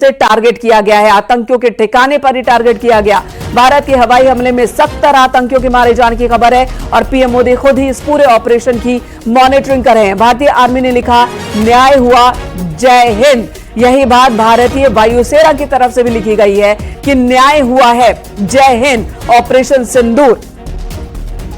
से टारगेट किया गया है, आतंकियों के ठिकाने पर ही टारगेट किया गया। भारत के हवाई हमले में 70 आतंकियों के मारे जाने की खबर है और पीएम मोदी खुद ही इस पूरे ऑपरेशन की मॉनिटरिंग कर रहे हैं। भारतीय आर्मी ने लिखा, न्याय हुआ, जय हिंद। यही बात भारतीय वायुसेना की तरफ से भी लिखी गई है कि न्याय हुआ है, जय हिंद। ऑपरेशन सिंदूर,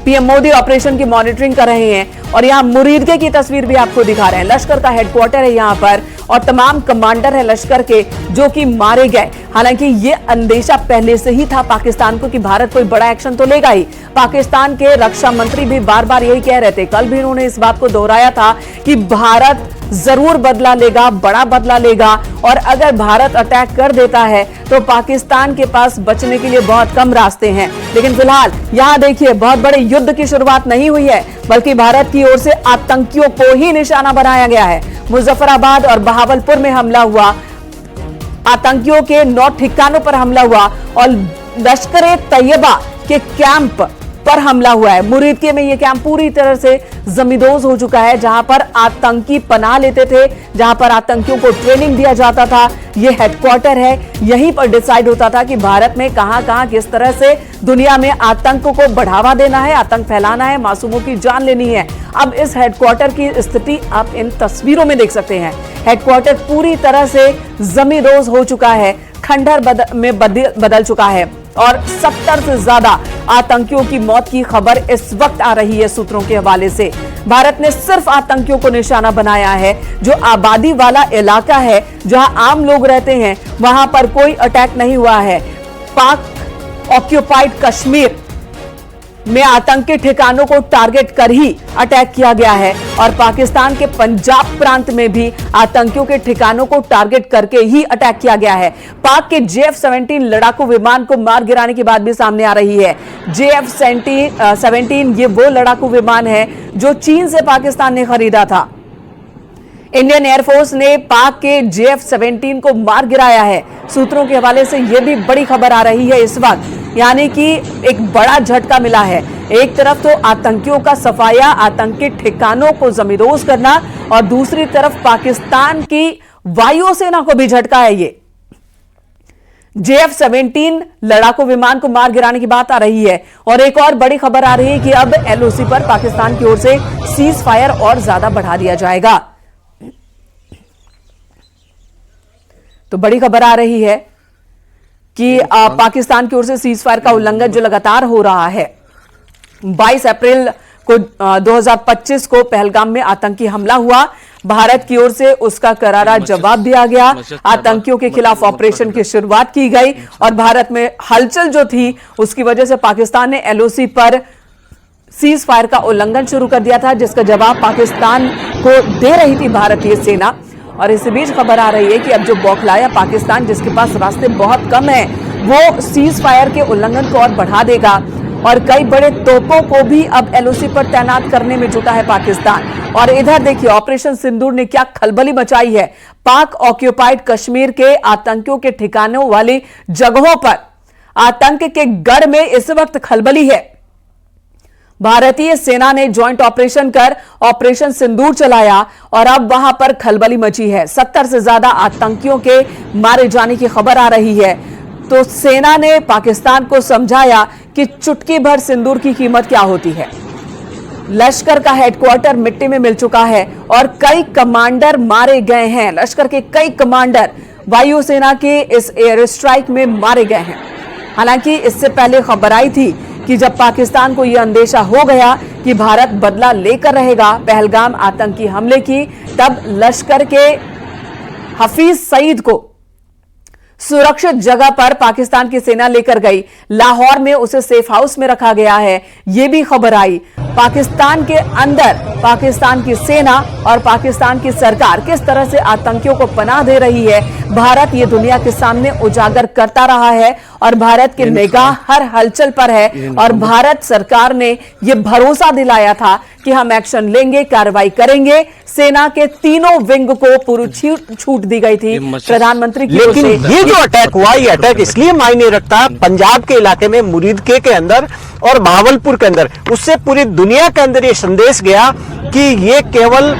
पीएम मोदी ऑपरेशन की मॉनिटरिंग कर रहे हैं और यहां मुरीदके की तस्वीर भी आपको दिखा रहे हैं। लश्कर का हेडक्वार्टर है यहां पर और तमाम कमांडर है लश्कर के जो कि मारे गए। हालांकि ये अंदेशा पहले से ही था पाकिस्तान को कि भारत कोई बड़ा एक्शन तो लेगा ही। पाकिस्तान के रक्षा मंत्री भी बार बार यही कह रहे थे, कल भी उन्होंने इस बात को दोहराया था कि भारत जरूर बदला लेगा, बड़ा बदला लेगा और अगर भारत अटैक कर देता है तो पाकिस्तान के पास बचने के लिए बहुत कम रास्ते हैं। लेकिन फिलहाल यहां देखिए, बहुत बड़े युद्ध की शुरुआत नहीं हुई है बल्कि भारत की ओर से आतंकियों को ही निशाना बनाया गया है। मुजफ्फराबाद और बहावलपुर में हमला हुआ, आतंकियों के 9 ठिकानों पर हमला हुआ और लश्कर-ए-तैयबा के कैंप पर हमला हुआ है। मुरीदके में यह कैंप पूरी तरह से जमींदोज हो चुका है, जहां पर आतंकी पनाह लेते थे, जहां पर आतंकियों को ट्रेनिंग दिया जाता था। यह हेडक्वार्टर है, यहीं पर डिसाइड होता था कि भारत में कहां किस तरह से दुनिया में आतंक को बढ़ावा देना है, आतंक फैलाना है, मासूमों की जान लेनी है। अब इस हेडक्वार्टर की स्थिति आप इन तस्वीरों में देख सकते हैं। हेडक्वार्टर पूरी तरह से जमींदोज हो चुका है, खंडहर में बदल चुका है और 70 से ज्यादा आतंकियों की मौत की खबर इस वक्त आ रही है सूत्रों के हवाले से। भारत ने सिर्फ आतंकियों को निशाना बनाया है। जो आबादी वाला इलाका है, जहां आम लोग रहते हैं, वहां पर कोई अटैक नहीं हुआ है। पाक ऑक्यूपाइड कश्मीर में आतंकी ठिकानों को टारगेट कर ही अटैक किया गया है और पाकिस्तान के पंजाब प्रांत में भी आतंकियों के ठिकानों को टारगेट करके ही अटैक किया गया है। पाक के JF-17 लड़ाकू विमान को मार गिराने की बात भी सामने आ रही है। JF-17 ये वो लड़ाकू विमान है जो चीन से पाकिस्तान ने खरीदा था। इंडियन एयरफोर्स ने पाक के JF-17 को मार गिराया है। सूत्रों के हवाले से यह भी बड़ी खबर आ रही है इस वक्त, यानी कि एक बड़ा झटका मिला है। एक तरफ तो आतंकियों का सफाया, आतंकी ठिकानों को जमींदोज करना और दूसरी तरफ पाकिस्तान की वायुसेना को भी झटका है। ये JF-17 लड़ाकू विमान को मार गिराने की बात आ रही है और एक और बड़ी खबर आ रही है कि अब LOC पर पाकिस्तान की ओर से सीज फायर और ज्यादा बढ़ा दिया जाएगा। तो बड़ी खबर आ रही है कि पाकिस्तान की ओर से सीज फायर का उल्लंघन जो लगातार हो रहा है। 22 अप्रैल को 2025 को पहलगाम में आतंकी हमला हुआ। भारत की ओर से उसका करारा जवाब दिया गया। आतंकियों के खिलाफ ऑपरेशन की शुरुआत की गई और भारत में हलचल जो थी उसकी वजह से पाकिस्तान ने LOC पर सीज फायर का उल्लंघन शुरू कर दिया था, जिसका जवाब पाकिस्तान को दे रही थी भारतीय सेना। और इस बीच खबर आ रही है कि अब जो बौखलाया पाकिस्तान, जिसके पास रास्ते बहुत कम है, वो सीज फायर के उल्लंघन को और बढ़ा देगा और कई बड़े तोपों को भी अब LOC पर तैनात करने में जुटा है पाकिस्तान। और इधर देखिए, ऑपरेशन सिंदूर ने क्या खलबली मचाई है। पाक ऑक्यूपाइड कश्मीर के आतंकियों के ठिकानों वाली जगहों पर आतंक के गढ़ में इस वक्त खलबली है। भारतीय सेना ने ज्वाइंट ऑपरेशन कर ऑपरेशन सिंदूर चलाया और अब वहां पर खलबली मची है। 70 से ज्यादा आतंकियों के मारे जाने की खबर आ रही है। तो सेना ने पाकिस्तान को समझाया कि चुटकी भर सिंदूर की कीमत क्या होती है। लश्कर का हेडक्वार्टर मिट्टी में मिल चुका है और कई कमांडर मारे गए हैं। लश्कर के कई कमांडर वायुसेना के इस एयर स्ट्राइक में मारे गए हैं। हालांकि इससे पहले खबर आई थी कि जब पाकिस्तान को यह अंदेशा हो गया कि भारत बदला लेकर रहेगा पहलगाम आतंकी हमले की, तब लश्कर के हफीज सईद को सुरक्षित जगह पर पाकिस्तान की सेना लेकर गई। लाहौर में उसे सेफ हाउस में रखा गया है, यह भी खबर आई। पाकिस्तान के अंदर पाकिस्तान की सेना और पाकिस्तान की सरकार किस तरह से आतंकियों को पनाह दे रही है, भारत ये दुनिया के सामने उजागर करता रहा है और भारत की निगाह हर हलचल पर है। और भारत सरकार ने यह भरोसा दिलाया था कि हम एक्शन लेंगे, कार्रवाई करेंगे। सेना के तीनों विंग को पूरी छूट दी गई थी प्रधानमंत्री की ओर से। लेकिन ये जो अटैक हुआ, ये अटैक इसलिए मायने रखता है पंजाब के इलाके में मुरीदके के अंदर और बहावलपुर के अंदर। उससे पूरी दुनिया के अंदर ये संदेश गया कि ये केवल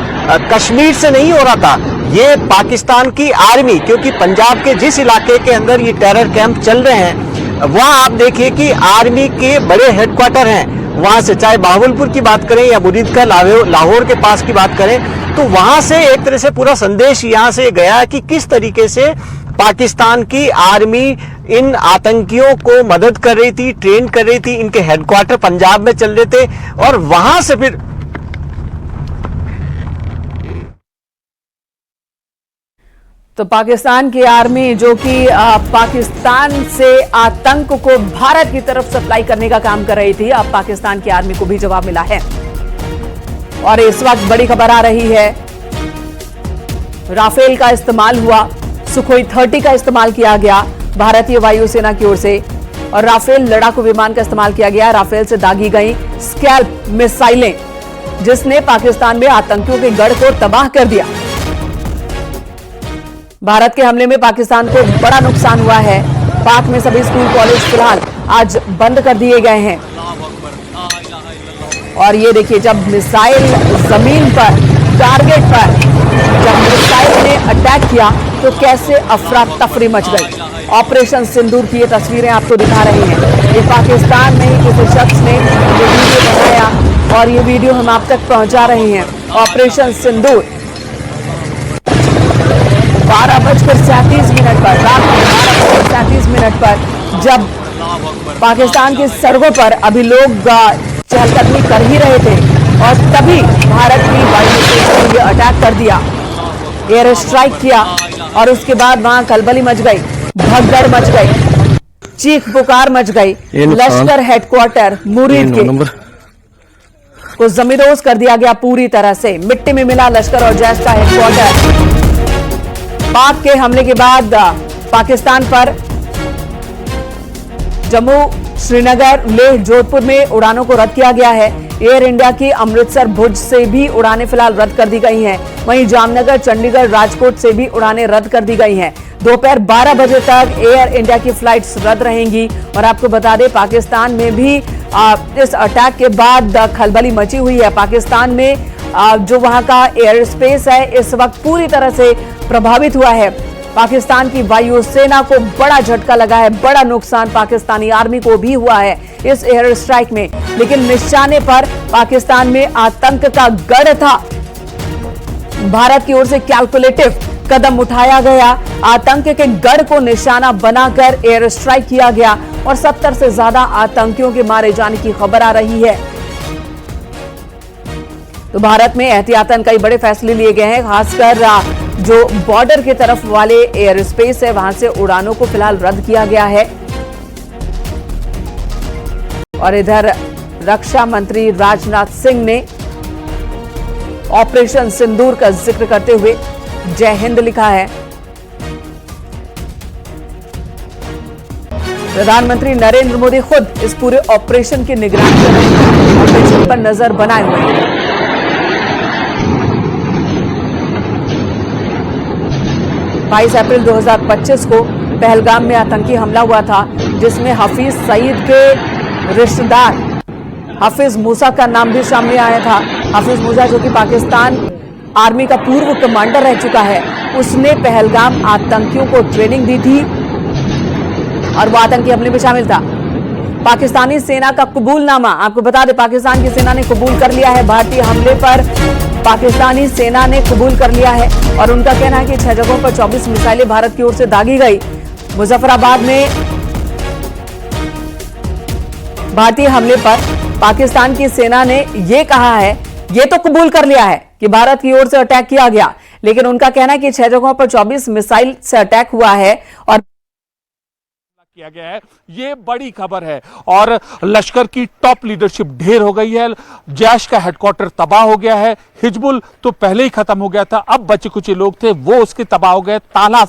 कश्मीर से नहीं हो रहा था, ये पाकिस्तान की आर्मी, क्योंकि पंजाब के जिस इलाके के अंदर ये टेरर कैंप चल रहे हैं वहां आप देखिए कि आर्मी के बड़े हेडक्वार्टर हैं। वहां से चाहे बावलपुर की बात करें या मुरीद का लाहौर के पास की बात करें, तो वहां से एक तरह से पूरा संदेश यहां से गया कि किस तरीके से पाकिस्तान की आर्मी इन आतंकियों को मदद कर रही थी, ट्रेन कर रही थी। इनके हेडक्वार्टर पंजाब में चल रहे थे और वहां से फिर तो पाकिस्तान की आर्मी जो कि पाकिस्तान से आतंक को भारत की तरफ सप्लाई करने का काम कर रही थी, अब पाकिस्तान की आर्मी को भी जवाब मिला है। और इस वक्त बड़ी खबर आ रही है, राफेल का इस्तेमाल हुआ, सुखोई 30 का इस्तेमाल किया गया भारतीय वायुसेना की ओर से, और राफेल लड़ाकू विमान का इस्तेमाल किया गया। राफेल से दागी गई स्कैल्प मिसाइलें, जिसने पाकिस्तान में आतंकियों के गढ़ को तबाह कर दिया। भारत के हमले में पाकिस्तान को बड़ा नुकसान हुआ है। पाक में सभी स्कूल कॉलेज फिलहाल आज बंद कर दिए गए हैं। और ये देखिए, जब मिसाइल जमीन पर टारगेट पर जब मिसाइल ने अटैक किया तो कैसे अफरा तफरी मच गई। ऑपरेशन सिंदूर की ये तस्वीरें आपको दिखा रही हैं। ये पाकिस्तान में ही किसी शख्स ने ये वीडियो बनाया और ये वीडियो हम आप तक पहुंचा रहे हैं। ऑपरेशन सिंदूर 12:37 पर, रात में 12:37 पर, जब पाकिस्तान की सड़कों पर अभी लोग चहलकदमी कर ही रहे थे और तभी भारत की वायुसेना ने अटैक कर दिया, एयर स्ट्राइक किया और उसके बाद वहां खलबली मच गई, भगदड़ मच गई, चीख पुकार मच गई। लश्कर हेडक्वार्टर मुरीद के को जमींदोज कर दिया गया पूरी तरह से। मिट्टी में मिला लश्कर और जैश का हेडक्वार्टर। पाक के हमले के बाद पाकिस्तान पर जम्मू, श्रीनगर, लेह, जोधपुर में उड़ानों को रद्द किया गया है। एयर इंडिया की अमृतसर, भुज से भी उड़ानें फिलहाल रद्द कर दी गई हैं। वहीं जामनगर, चंडीगढ़, राजकोट से भी उड़ानें रद्द कर दी गई हैं। दोपहर 12 बजे तक एयर इंडिया की फ्लाइट्स रद्द रहेंगी। और आपको बता दें, पाकिस्तान में भी इस अटैक के बाद खलबली मची हुई है। पाकिस्तान में जो वहां का एयर स्पेस है इस वक्त पूरी तरह से प्रभावित हुआ है। पाकिस्तान की वायुसेना को बड़ा झटका लगा है, बड़ा नुकसान पाकिस्तानी आर्मी को भी हुआ है इस एयर स्ट्राइक में। लेकिन निशाने पर पाकिस्तान में आतंक का गढ़ था। भारत की ओर से कैलकुलेटिव कदम उठाया गया, आतंक के गढ़ को निशाना बनाकर एयर स्ट्राइक किया गया और 70 से ज्यादा आतंकियों के मारे जाने की खबर आ रही है। तो भारत में एहतियातन कई बड़े फैसले लिए गए हैं, खासकर जो बॉर्डर की तरफ वाले एयर स्पेस है वहां से उड़ानों को फिलहाल रद्द किया गया है। और इधर रक्षा मंत्री राजनाथ सिंह ने ऑपरेशन सिंदूर का जिक्र करते हुए जय हिंद लिखा है। प्रधानमंत्री नरेंद्र मोदी खुद इस पूरे ऑपरेशन की निगरानी कर रहे हैं, ऑपरेशन पर नजर बनाए हुए हैं। 22 अप्रैल 2025 को पहलगाम में आतंकी हमला हुआ था, जिसमें हफीज सईद के रिश्तेदार हफीज मूसा का नाम भी सामने आया था। हफीज मूसा जो कि पाकिस्तान आर्मी का पूर्व कमांडर रह चुका है, उसने पहलगाम आतंकियों को ट्रेनिंग दी थी और वो आतंकी हमले में शामिल था। पाकिस्तानी सेना का कबूलनामा, आपको बता दें, पाकिस्तान की सेना ने कबूल कर लिया है भारतीय हमले पर। पाकिस्तानी सेना ने कबूल कर लिया है और उनका कहना है कि 6 जगहों पर 24 मिसाइलें भारत की ओर से दागी गई। मुजफ्फराबाद में भारतीय हमले पर पाकिस्तान की सेना ने यह कहा है, ये तो कबूल कर लिया है कि भारत की ओर से अटैक किया गया, लेकिन उनका कहना है कि 6 जगहों पर 24 मिसाइल से अटैक हुआ है और किया गया है। ये बड़ी खबर है और लश्कर की टॉप लीडरशिप ढेर हो गई है। जैश का हेडक्वार्टर तबाह हो गया है। हिजबुल तो पहले ही खत्म हो गया था, अब बचे कुछ लोग थे वो उसके तबाह हो गए। ताला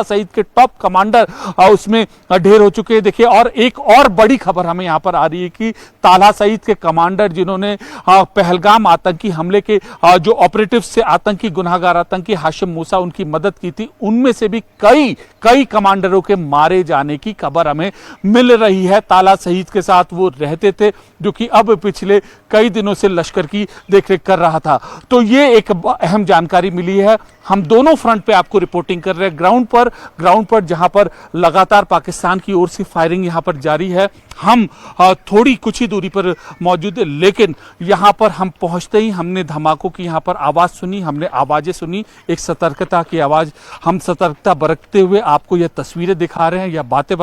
सईद के टॉप कमांडर उसमें ढेर हो चुके हैं। देखिए, और एक और बड़ी खबर हमें यहां पर आ रही है कि ताला सईद के कमांडर जिन्होंने पहलगाम आतंकी हमले के जो ऑपरेटिव से आतंकी गुनाहगार आतंकी हाशिम मूसा उनकी मदद की थी, उनमें से भी कई कमांडरों के मारे जाने की खबर हमें मिल रही है। ताला शहीद के साथ वो रहते थे, जो कि अब पिछले कई दिनों से लश्कर की देखरेख कर रहा था। तो ये एक अहम जानकारी मिली है। हम दोनों फ्रंट पे आपको रिपोर्टिंग कर रहे हैं, ग्राउंड पर जहां पर लगातार पाकिस्तान की ओर से फायरिंग यहां पर जारी है। हम थोड़ी कुछ ही दूरी पर मौजूद है, लेकिन यहां पर हम पहुंचते ही हमने धमाकों की यहां पर आवाज सुनी, हमने आवाजें सुनी, एक सतर्कता की आवाज। हम सतर्कता बरतते हुए आपको यह तस्वीरें दिखा रहे हैं, यह बातें